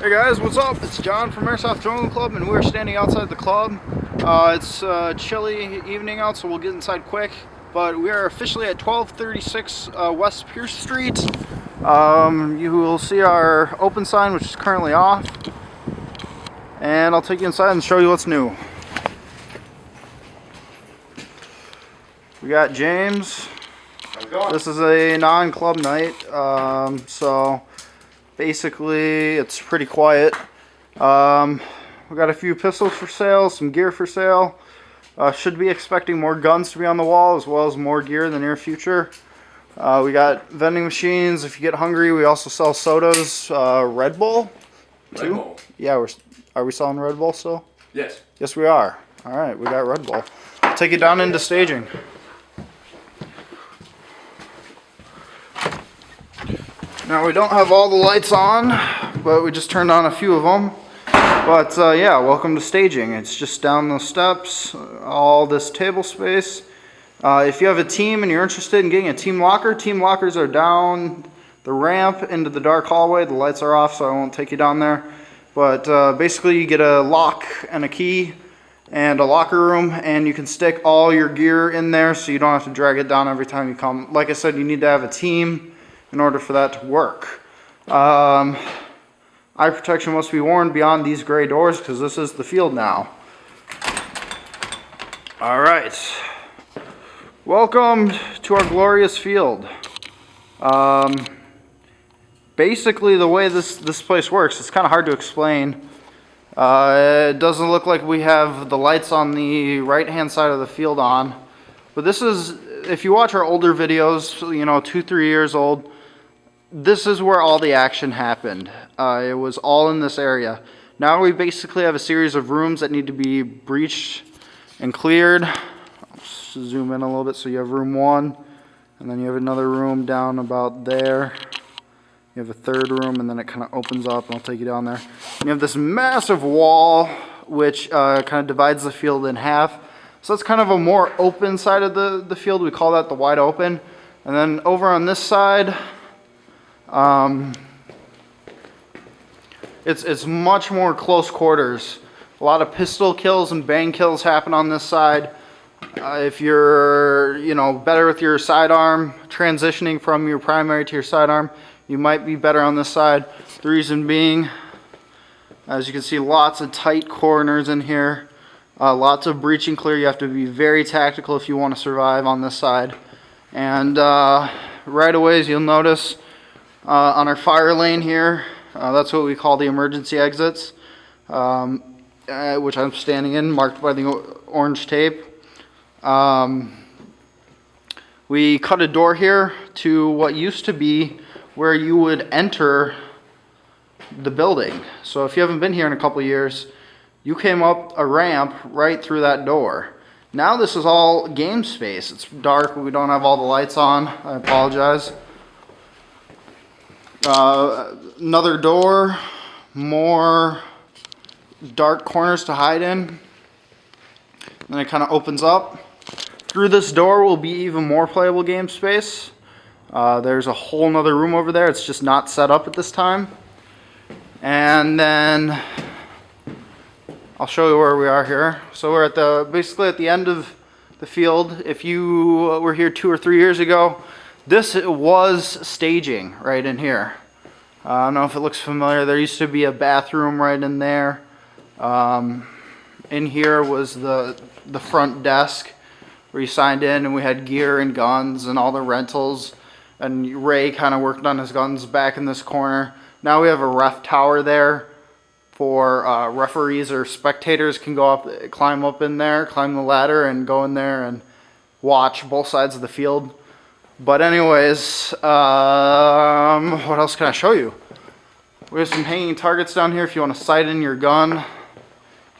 Hey guys, what's up? It's John from Airsoft Jungle Club, and we're standing outside the club. It's a chilly evening out, so we'll get inside quick. But we are officially at 1236 West Pierce Street. You will see our open sign, which is currently off. And I'll take you inside and show you what's new. We got James. How's it going? This is a non-club night, so basically it's pretty quiet. We got a few pistols for sale, some gear for sale. Should be expecting more guns to be on the wall, as well as more gear in the near future. We got vending machines. If you get hungry, we also sell sodas. Red Bull too? Red Bull. Yeah, are we selling Red Bull still? Yes. Yes, we are. All right, we got Red Bull. I'll take you down into staging. Now, we don't have all the lights on, but we just turned on a few of them. But yeah, welcome to staging. It's just down those steps, all this table space. If you have a team and you're interested in getting a team locker, team lockers are down the ramp into the dark hallway. The lights are off, so I won't take you down there. But basically, you get a lock and a key and a locker room, and you can stick all your gear in there, so you don't have to drag it down every time you come. Like I said, you need to have a team in order for that to work. Eye protection must be worn beyond these gray doors, because this is the field now. All right. Welcome to our glorious field. Basically, the way this place works, it's kind of hard to explain. It doesn't look like we have the lights on the right-hand side of the field on. But this is, if you watch our older videos, 2-3 years old, this is where all the action happened. It was all in this area. Now we basically have a series of rooms that need to be breached and cleared. I'll just zoom in a little bit. So you have room 1, and then you have another room down about there. You have a third room, and then it kind of opens up, and I'll take you down there. And you have this massive wall, which kind of divides the field in half. So that's kind of a more open side of the field. We call that the wide open. And then over on this side, it's much more close quarters. A lot of pistol kills and bang kills happen on this side. If you're better with your sidearm, transitioning from your primary to your sidearm, you might be better on this side. The reason being, as you can see, lots of tight corners in here, lots of breach and clear. You have to be very tactical if you want to survive on this side. And right away, as you'll notice, on our fire lane here, that's what we call the emergency exits, which I'm standing in, marked by the orange tape. We cut a door here to what used to be where you would enter the building. So if you haven't been here in a couple years, you came up a ramp right through that door. Now this is all game space. It's dark, we don't have all the lights on, I apologize. Another door, more dark corners to hide in. Then it kind of opens up. Through this door will be even more playable game space. There's a whole nother room over there. It's just not set up at this time. And then I'll show you where we are here. So we're at basically at the end of the field. If you were here 2 or 3 years ago, this was staging right in here. I don't know if it looks familiar. There used to be a bathroom right in there. In here was the front desk where you signed in, and we had gear and guns and all the rentals. And Ray kind of worked on his guns back in this corner. Now we have a ref tower there for referees or spectators can go up, climb up in there, climb the ladder, and go in there and watch both sides of the field. But anyways, what else can I show you? We have some hanging targets down here. If you want to sight in your gun, you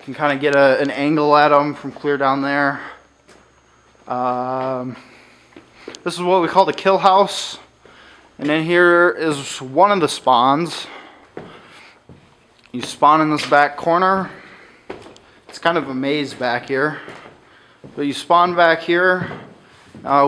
can kind of get an angle at them from clear down there. This is what we call the kill house. And in here is one of the spawns. You spawn in this back corner. It's kind of a maze back here. But you spawn back here.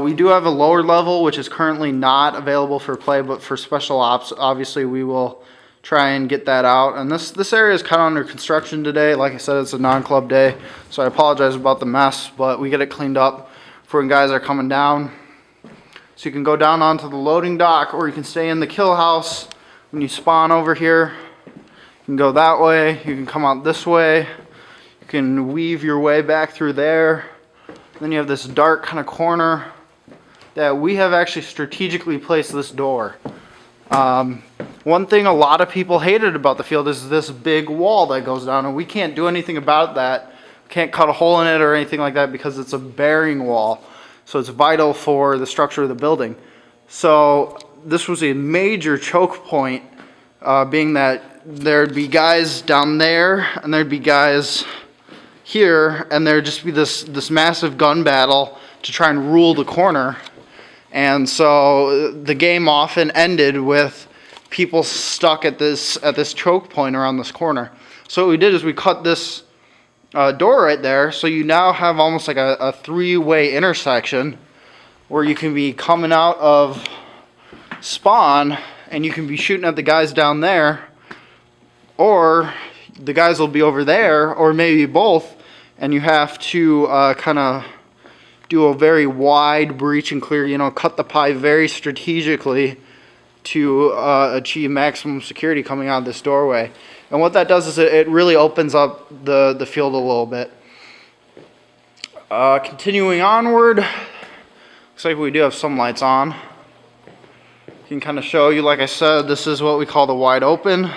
We do have a lower level, which is currently not available for play, but for special ops, obviously we will try and get that out. And this area is kind of under construction today. Like I said, it's a non-club day, so I apologize about the mess, but we get it cleaned up for when guys are coming down. So you can go down onto the loading dock, or you can stay in the kill house when you spawn over here. You can go that way, you can come out this way, you can weave your way back through there. Then you have this dark kind of corner that we have actually strategically placed this door. One thing a lot of people hated about the field is this big wall that goes down, and we can't do anything about that. Can't cut a hole in it or anything like that because it's a bearing wall. So it's vital for the structure of the building. So this was a major choke point, being that there'd be guys down there and there'd be guys here, and there'd just be this massive gun battle to try and rule the corner. And so the game often ended with people stuck at this choke point around this corner. So what we did is we cut this door right there, so you now have almost like a three-way intersection where you can be coming out of spawn and you can be shooting at the guys down there, or the guys will be over there, or maybe both, and you have to kind of do a very wide breach and clear, you know, cut the pie very strategically to achieve maximum security coming out of this doorway. And what that does is it really opens up the field a little bit. Continuing onward, looks like we do have some lights on. I can kind of show you, like I said, this is what we call the wide open.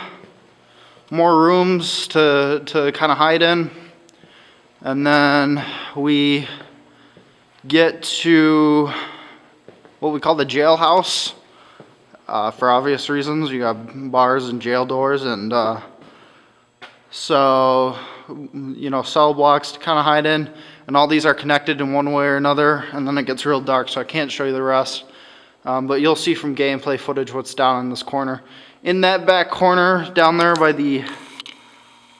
More rooms to kind of hide in. And then we get to what we call the jailhouse. For obvious reasons, you got bars and jail doors, and so, you know, cell blocks to kind of hide in, and all these are connected in one way or another, and then it gets real dark, so I can't show you the rest. But you'll see from gameplay footage what's down in this corner. In that back corner, down there by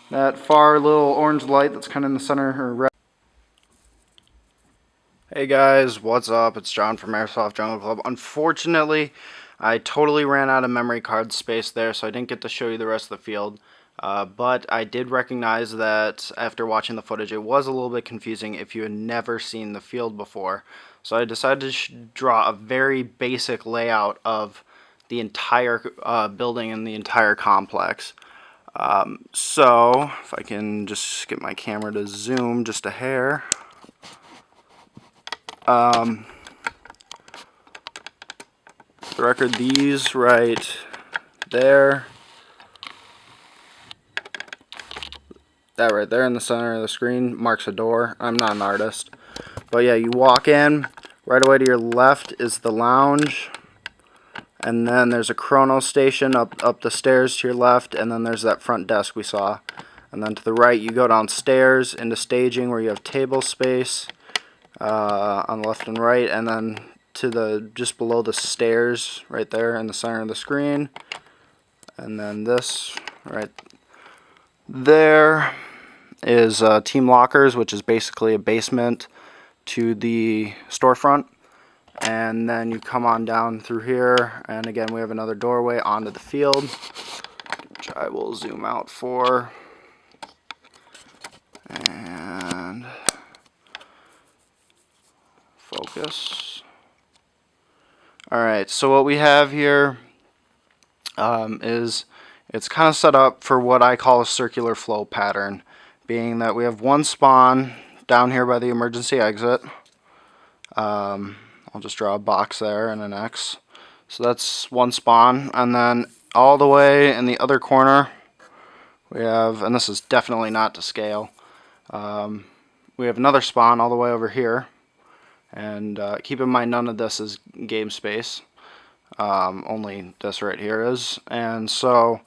that far little orange light that's kind of in the center, or red. Hey guys, what's up? It's John from Airsoft Jungle Club. Unfortunately, I totally ran out of memory card space there, so I didn't get to show you the rest of the field. But I did recognize that after watching the footage, it was a little bit confusing if you had never seen the field before. So I decided to draw a very basic layout of the entire building and the entire complex. So if I can just get my camera to zoom just a hair. For the record, these right there, that right there in the center of the screen marks a door. I'm not an artist, but yeah, you walk in, right away to your left is the lounge, and then there's a chrono station up the stairs to your left, and then there's that front desk we saw, and then to the right you go downstairs into staging where you have table space on the left and right, and then to the just below the stairs right there in the center of the screen, and then this right there is team lockers, which is basically a basement to the storefront. And then you come on down through here, and again we have another doorway onto the field, which I will zoom out for, and focus. Alright, so what we have here is it's kind of set up for what I call a circular flow pattern, being that we have one spawn down here by the emergency exit. I'll just draw a box there and an X. So that's one spawn, and then all the way in the other corner we have, and this is definitely not to scale, we have another spawn all the way over here. And keep in mind, none of this is game space, only this right here is. And so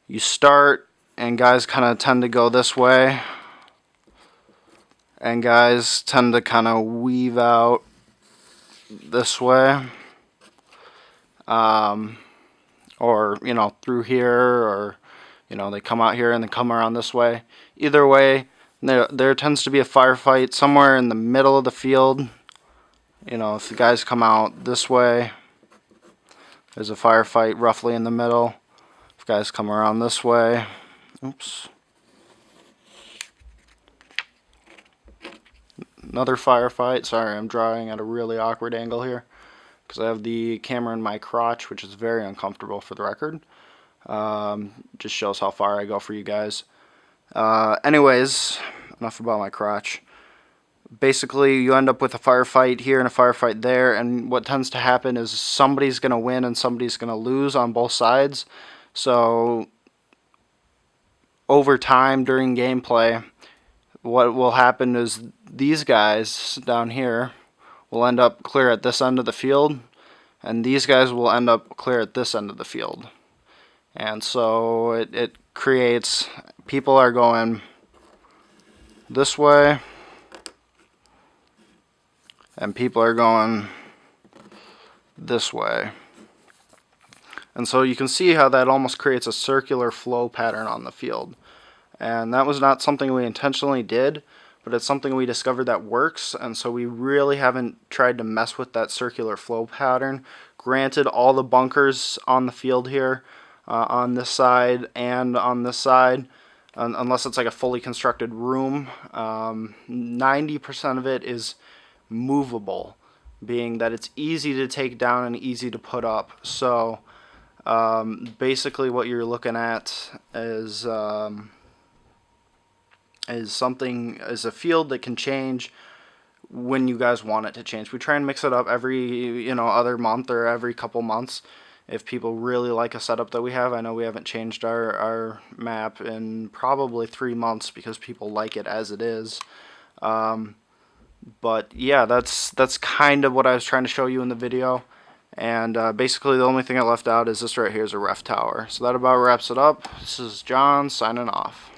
you start, and guys kind of tend to go this way, and guys tend to kind of weave out this way, or you know, through here, or you know, they come out here and they come around this way. Either way, there tends to be a firefight somewhere in the middle of the field. You know, if the guys come out this way, there's a firefight roughly in the middle. If guys come around this way, oops. Another firefight. Sorry, I'm drawing at a really awkward angle here because I have the camera in my crotch, which is very uncomfortable for the record. Just shows how far I go for you guys. Anyways, enough about my crotch. Basically, you end up with a firefight here and a firefight there, and what tends to happen is somebody's going to win and somebody's going to lose on both sides. So, over time during gameplay, what will happen is these guys down here will end up clear at this end of the field, and these guys will end up clear at this end of the field. And so it creates, people are going this way, and people are going this way. And so you can see how that almost creates a circular flow pattern on the field. And that was not something we intentionally did, but it's something we discovered that works, and so we really haven't tried to mess with that circular flow pattern. Granted, all the bunkers on the field here, on this side and on this side, unless it's like a fully constructed room, 90% of it is movable, being that it's easy to take down and easy to put up. So basically what you're looking at is a field that can change when you guys want it to change. We try and mix it up every other month or every couple months if people really like a setup that we have. I know we haven't changed our map in probably 3 months because people like it as it is. But yeah, that's kind of what I was trying to show you in the video. And basically the only thing I left out is this right here is a ref tower. So that about wraps it up. This is John signing off.